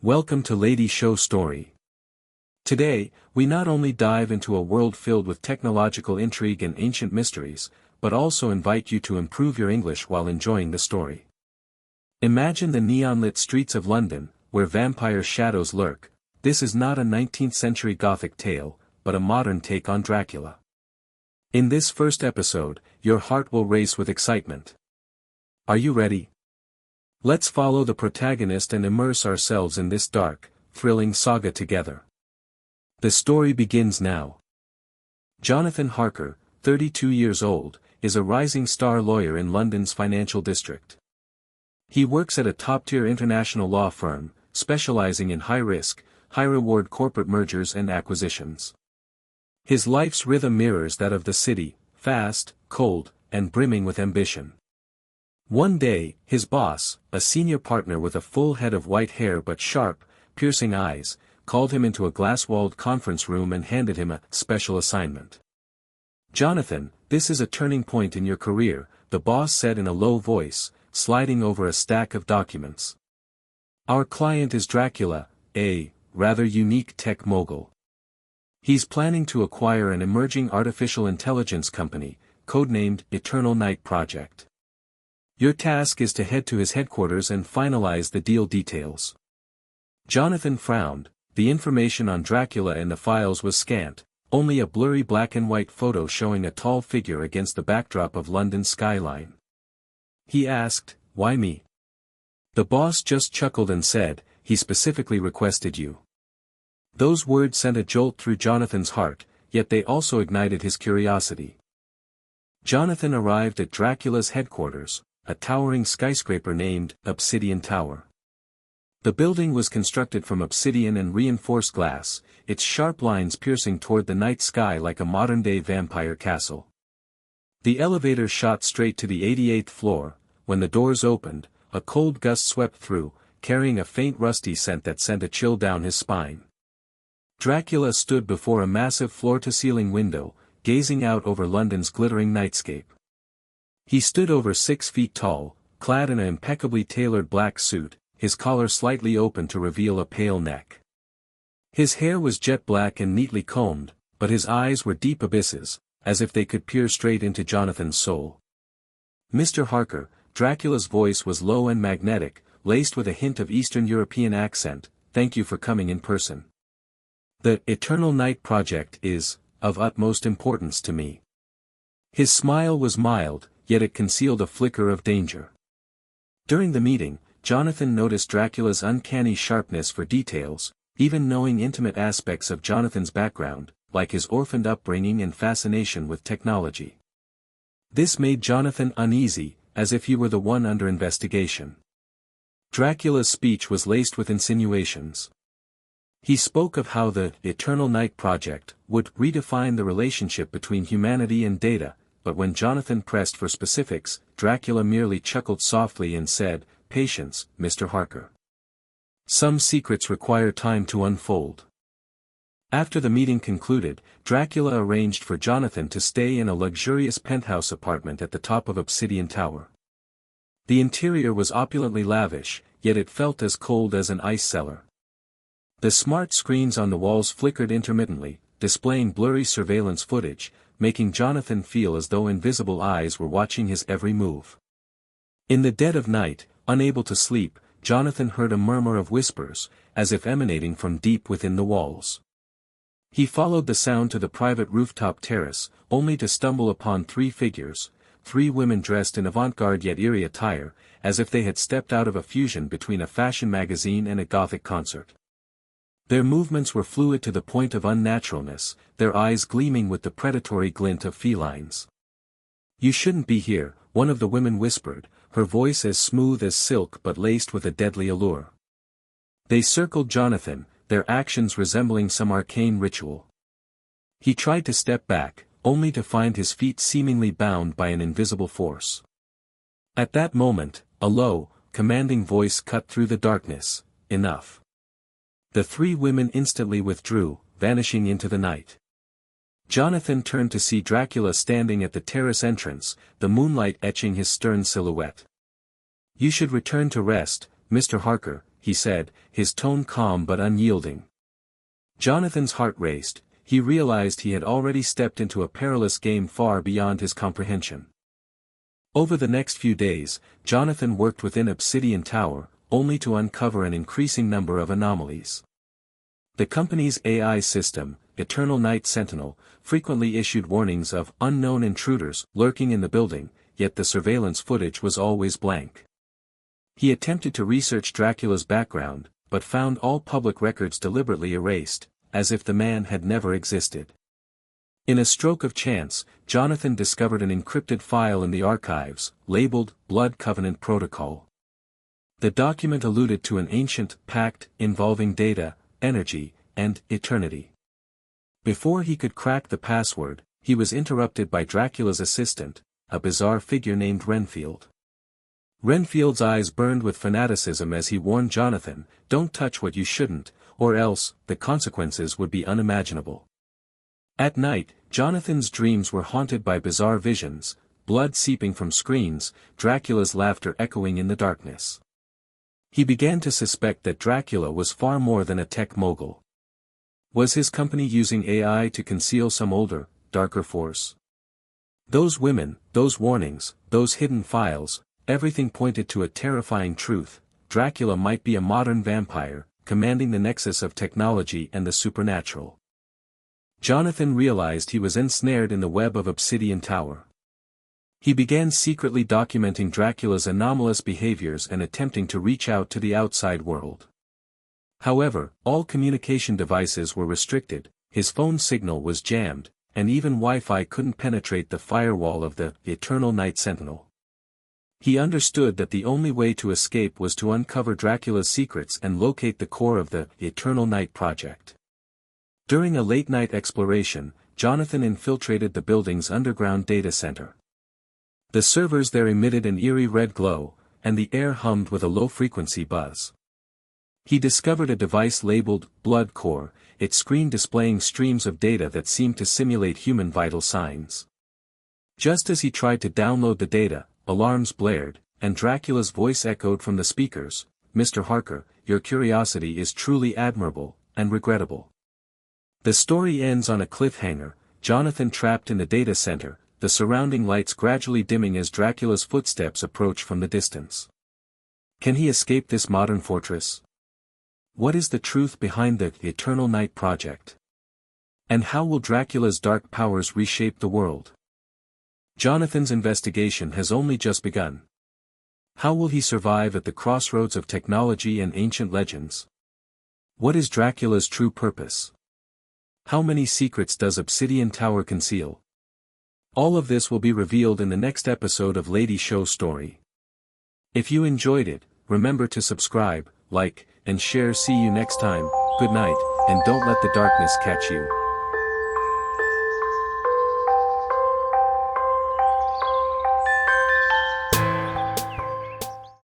Welcome to Lady Siou Story. Today, we not only dive into a world filled with technological intrigue and ancient mysteries, but also invite you to improve your English while enjoying the story. Imagine the neon-lit streets of London, where vampire shadows lurk. This is not a 19th-century Gothic tale, but a modern take on Dracula. In this first episode, your heart will race with excitement. Are you ready? Let's follow the protagonist and immerse ourselves in this dark, thrilling saga together. The story begins now. Jonathan Harker, 32 years old, is a rising star lawyer in London's financial district. He works at a top-tier international law firm, specializing in high-risk, high-reward corporate mergers and acquisitions. His life's rhythm mirrors that of the city, fast, cold, and brimming with ambition. One day, his boss, a senior partner with a full head of white hair but sharp, piercing eyes, called him into a glass-walled conference room and handed him a special assignment. "Jonathan, this is a turning point in your career," the boss said in a low voice, sliding over a stack of documents. "Our client is Dracula, a rather unique tech mogul. He's planning to acquire an emerging artificial intelligence company, codenamed Eternal Night Project. Your task is to head to his headquarters and finalize the deal details." Jonathan frowned. The information on Dracula in the files was scant, only a blurry black and white photo showing a tall figure against the backdrop of London's skyline. He asked, "Why me?" The boss just chuckled and said, "He specifically requested you." Those words sent a jolt through Jonathan's heart, yet they also ignited his curiosity. Jonathan arrived at Dracula's headquarters, a towering skyscraper named Obsidian Tower. The building was constructed from obsidian and reinforced glass, its sharp lines piercing toward the night sky like a modern-day vampire castle. The elevator shot straight to the 88th floor. When the doors opened, a cold gust swept through, carrying a faint rusty scent that sent a chill down his spine. Dracula stood before a massive floor-to-ceiling window, gazing out over London's glittering nightscape. He stood over 6 feet tall, clad in an impeccably tailored black suit, his collar slightly open to reveal a pale neck. His hair was jet black and neatly combed, but his eyes were deep abysses, as if they could peer straight into Jonathan's soul. "Mr. Harker," Dracula's voice was low and magnetic, laced with a hint of Eastern European accent, "thank you for coming in person. The Eternal Night Project is of utmost importance to me." His smile was mild, yet it concealed a flicker of danger. During the meeting, Jonathan noticed Dracula's uncanny sharpness for details, even knowing intimate aspects of Jonathan's background, like his orphaned upbringing and fascination with technology. This made Jonathan uneasy, as if he were the one under investigation. Dracula's speech was laced with insinuations. He spoke of how the Eternal Night Project would redefine the relationship between humanity and data, but when Jonathan pressed for specifics, Dracula merely chuckled softly and said, "Patience, Mr. Harker. Some secrets require time to unfold." After the meeting concluded, Dracula arranged for Jonathan to stay in a luxurious penthouse apartment at the top of Obsidian Tower. The interior was opulently lavish, yet it felt as cold as an ice cellar. The smart screens on the walls flickered intermittently, displaying blurry surveillance footage, making Jonathan feel as though invisible eyes were watching his every move. In the dead of night, unable to sleep, Jonathan heard a murmur of whispers, as if emanating from deep within the walls. He followed the sound to the private rooftop terrace, only to stumble upon 3 figures, 3 women dressed in avant-garde yet eerie attire, as if they had stepped out of a fusion between a fashion magazine and a Gothic concert. Their movements were fluid to the point of unnaturalness, their eyes gleaming with the predatory glint of felines. "You shouldn't be here," one of the women whispered, her voice as smooth as silk but laced with a deadly allure. They circled Jonathan, their actions resembling some arcane ritual. He tried to step back, only to find his feet seemingly bound by an invisible force. At that moment, a low, commanding voice cut through the darkness, "Enough." The 3 women instantly withdrew, vanishing into the night. Jonathan turned to see Dracula standing at the terrace entrance, the moonlight etching his stern silhouette. "You should return to rest, Mr. Harker," he said, his tone calm but unyielding. Jonathan's heart raced. He realized he had already stepped into a perilous game far beyond his comprehension. Over the next few days, Jonathan worked within Obsidian Tower, only to uncover an increasing number of anomalies. The company's AI system, Eternal Night Sentinel, frequently issued warnings of unknown intruders lurking in the building, yet the surveillance footage was always blank. He attempted to research Dracula's background, but found all public records deliberately erased, as if the man had never existed. In a stroke of chance, Jonathan discovered an encrypted file in the archives, labeled Blood Covenant Protocol. The document alluded to an ancient pact involving data, energy, and eternity. Before he could crack the password, he was interrupted by Dracula's assistant, a bizarre figure named Renfield. Renfield's eyes burned with fanaticism as he warned Jonathan, "Don't touch what you shouldn't, or else, the consequences would be unimaginable." At night, Jonathan's dreams were haunted by bizarre visions, blood seeping from screens, Dracula's laughter echoing in the darkness. He began to suspect that Dracula was far more than a tech mogul. Was his company using AI to conceal some older, darker force? Those women, those warnings, those hidden files, everything pointed to a terrifying truth: Dracula might be a modern vampire, commanding the nexus of technology and the supernatural. Jonathan realized he was ensnared in the web of Obsidian Tower. He began secretly documenting Dracula's anomalous behaviors and attempting to reach out to the outside world. However, all communication devices were restricted, his phone signal was jammed, and even Wi-Fi couldn't penetrate the firewall of the Eternal Night Sentinel. He understood that the only way to escape was to uncover Dracula's secrets and locate the core of the Eternal Night Project. During a late-night exploration, Jonathan infiltrated the building's underground data center. The servers there emitted an eerie red glow, and the air hummed with a low-frequency buzz. He discovered a device labeled Blood Core, its screen displaying streams of data that seemed to simulate human vital signs. Just as he tried to download the data, alarms blared, and Dracula's voice echoed from the speakers, "Mr. Harker, your curiosity is truly admirable, and regrettable." The story ends on a cliffhanger, Jonathan trapped in the data center, the surrounding lights gradually dimming as Dracula's footsteps approach from the distance. Can he escape this modern fortress? What is the truth behind the Eternal Night Project? And how will Dracula's dark powers reshape the world? Jonathan's investigation has only just begun. How will he survive at the crossroads of technology and ancient legends? What is Dracula's true purpose? How many secrets does Obsidian Tower conceal? All of this will be revealed in the next episode of Lady Siou Story. If you enjoyed it, remember to subscribe, like, and share. See you next time. Good night, and don't let the darkness catch you.